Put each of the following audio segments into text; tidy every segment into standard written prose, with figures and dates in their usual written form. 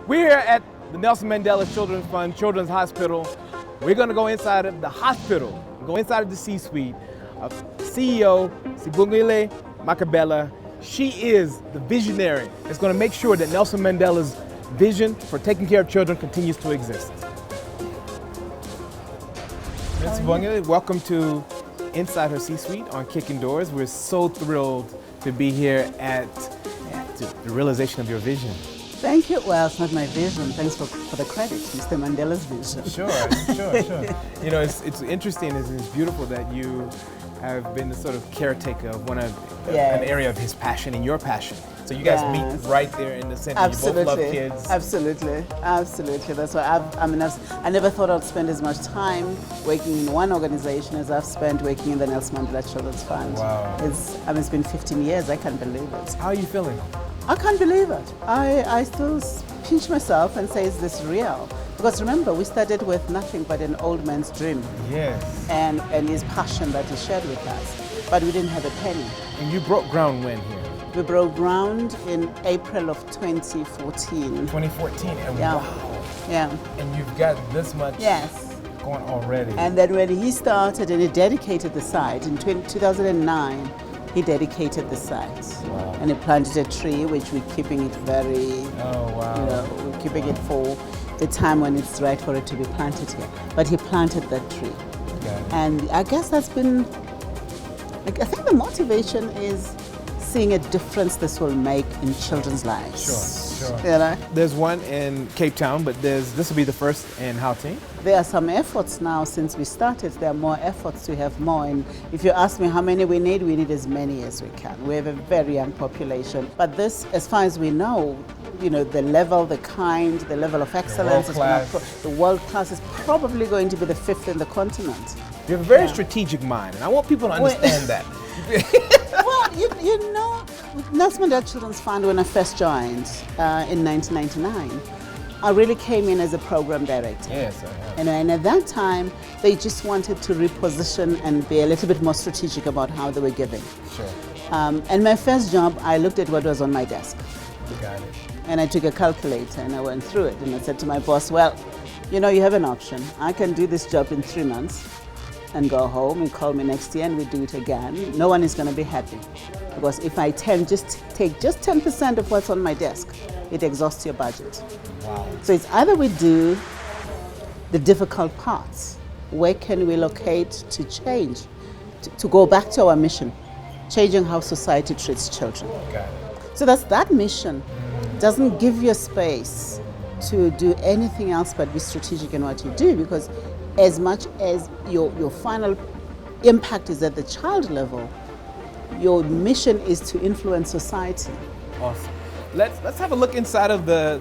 We're here at the Nelson Mandela Children's Fund Children's Hospital. We're going to go inside of the hospital, go inside of the C-suite of CEO Sibongile Makhabela. She is the visionary that's going to make sure that Nelson Mandela's vision for taking care of children continues to exist. Ms. Sibongile, welcome to Inside Her C-Suite on Kicking Doors. We're so thrilled to be here at the realization of your vision. Thank you. Well, it's not my vision. Thanks for the credit, Mr. Mandela's vision. Sure. You know, it's interesting, it's beautiful that you have been the sort of caretaker of an area of his passion and your passion. So you guys meet right there in the center. Absolutely. You both love kids. Absolutely. That's why I never thought I'd spend as much time working in one organization as I've spent working in the Nelson Mandela Children's Fund. Wow. It's been 15 years. I can't believe it. How are you feeling? I can't believe it. I still pinch myself and say, is this real? Because remember, we started with nothing but an old man's dream. Yes. And his passion that he shared with us. But we didn't have a penny. And you broke ground when here? We broke ground in April of 2014. 2014, and wow. Yeah. And you've got this much going already. And then when he started and he dedicated the site in 2009, he dedicated the site. Wow. And he planted a tree, which we're keeping it very, we're keeping it for the time when it's right for it to be planted here. But he planted that tree. And I guess that's been, I think the motivation is seeing a difference this will make in children's lives. Sure. You know? There's one in Cape Town, but this will be the first in Gauteng. There are some efforts now since we started. There are more efforts to have more. And if you ask me how many we need as many as we can. We have a very young population. But this, as far as we know, the level, the level of excellence, the world class is probably going to be the 5th in the continent. You have a very strategic mind, and I want people to understand that. Well, you know, with Nelson Mandela Children's Fund, when I first joined in 1999, I really came in as a program director. Yes, and at that time, they just wanted to reposition and be a little bit more strategic about how they were giving. Sure. And my first job, I looked at what was on my desk. Got it. And I took a calculator and I went through it. And I said to my boss, well, you have an option. I can do this job in 3 months and go home and call me next year and we do it again. No one is going to be happy. Because if I take just 10% of what's on my desk, it exhausts your budget. Wow. So it's either we do the difficult parts. Where can we locate to change, to go back to our mission, changing how society treats children. Got it. So that's that mission. Doesn't give you space to do anything else but be strategic in what you do, because as much as your final impact is at the child level, your mission is to influence society. Awesome. Let's have a look inside of the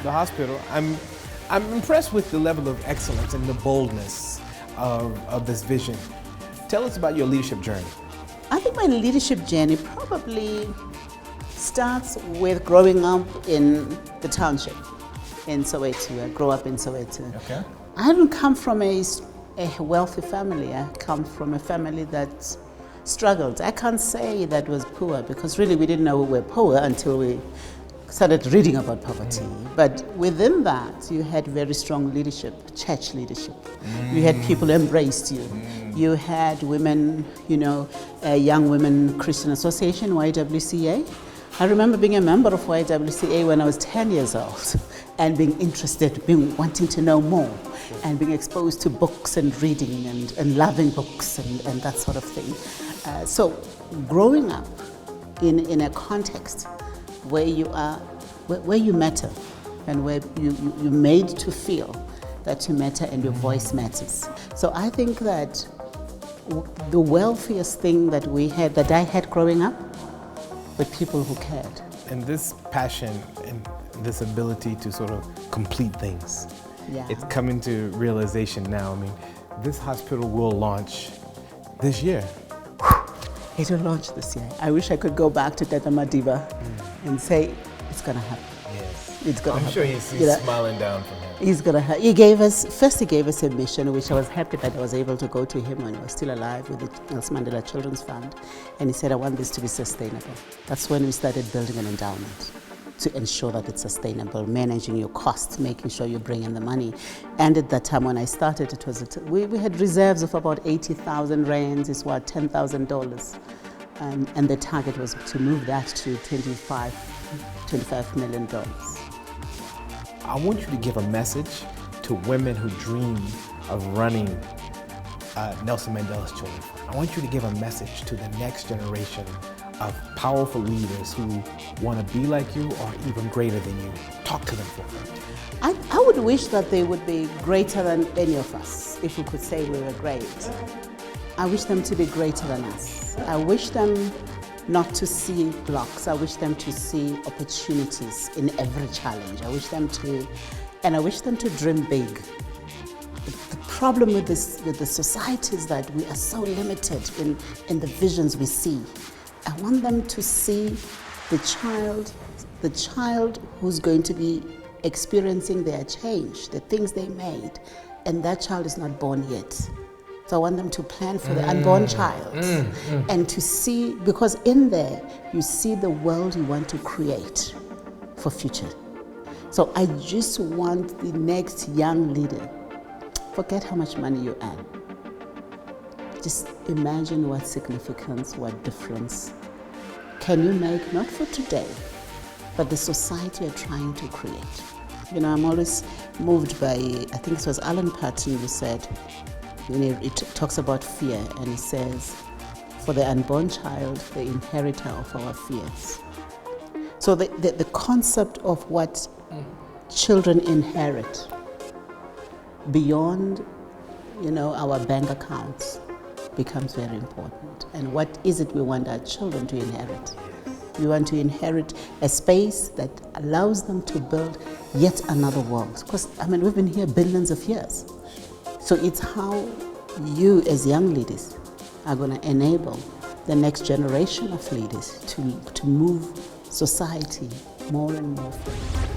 hospital. I'm impressed with the level of excellence and the boldness of this vision. Tell us about your leadership journey. I think my leadership journey probably starts with growing up in the township in Soweto. I grew up in Soweto. Okay. I don't come from a wealthy family. I come from a family that struggled. I can't say that was poor, because really we didn't know we were poor until we started reading about poverty. But within that, you had very strong leadership, church leadership. You had people who embraced you. You had women, a Young Women Christian Association, YWCA. I remember being a member of YWCA when I was 10 years old and being interested, wanting to know more, and being exposed to books and reading and loving books and that sort of thing. So growing up in a context where you are, where you matter, and where you're made to feel that you matter and your voice matters. So I think that the wealthiest thing that I had growing up were people who cared. And this passion and this ability to sort of complete things, it's coming to realization now. I mean, this hospital will launch this year. It will launch this year. I wish I could go back to Tata Madiba and say, it's going to happen. Yes. It's going to happen. I'm sure he's smiling down from him. He's going to have. He gave us a mission, which I was happy that I was able to go to him when he was still alive with the Nelson Mandela Children's Fund. And he said, I want this to be sustainable. That's when we started building an endowment to ensure that it's sustainable, managing your costs, making sure you bring in the money. And at that time when I started, it was we had reserves of about 80,000 rands, is what, $10,000. And the target was to move that to $25 million. I want you to give a message to women who dream of running Nelson Mandela's Children's Fund. I want you to give a message to the next generation of powerful leaders who want to be like you or even greater than you. Talk to them for me. I would wish that they would be greater than any of us, if we could say we were great. I wish them to be greater than us. I wish them not to see blocks. I wish them to see opportunities in every challenge. I wish them to dream big. The problem with the society is that we are so limited in the visions we see. I want them to see the child who's going to be experiencing their change, the things they made, and that child is not born yet. So I want them to plan for the unborn child and to see, because in there you see the world you want to create for future. So I just want the next young leader, forget how much money you earn. Just imagine what significance, what difference can you make, not for today, but the society you're trying to create. You know, I'm always moved by, I think it was Alan Patton who said, it talks about fear, and he says, for the unborn child, the inheritor of our fears. So the concept of what children inherit beyond, our bank accounts becomes very important. And what is it we want our children to inherit? We want to inherit a space that allows them to build yet another world. Because, we've been here billions of years. So it's how you as young leaders are going to enable the next generation of leaders to move society more and more forward.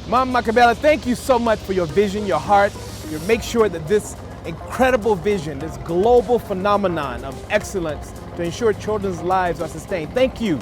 Mom Makhabela, thank you so much for your vision, your heart. You make sure that this incredible vision, this global phenomenon of excellence to ensure children's lives are sustained. Thank you.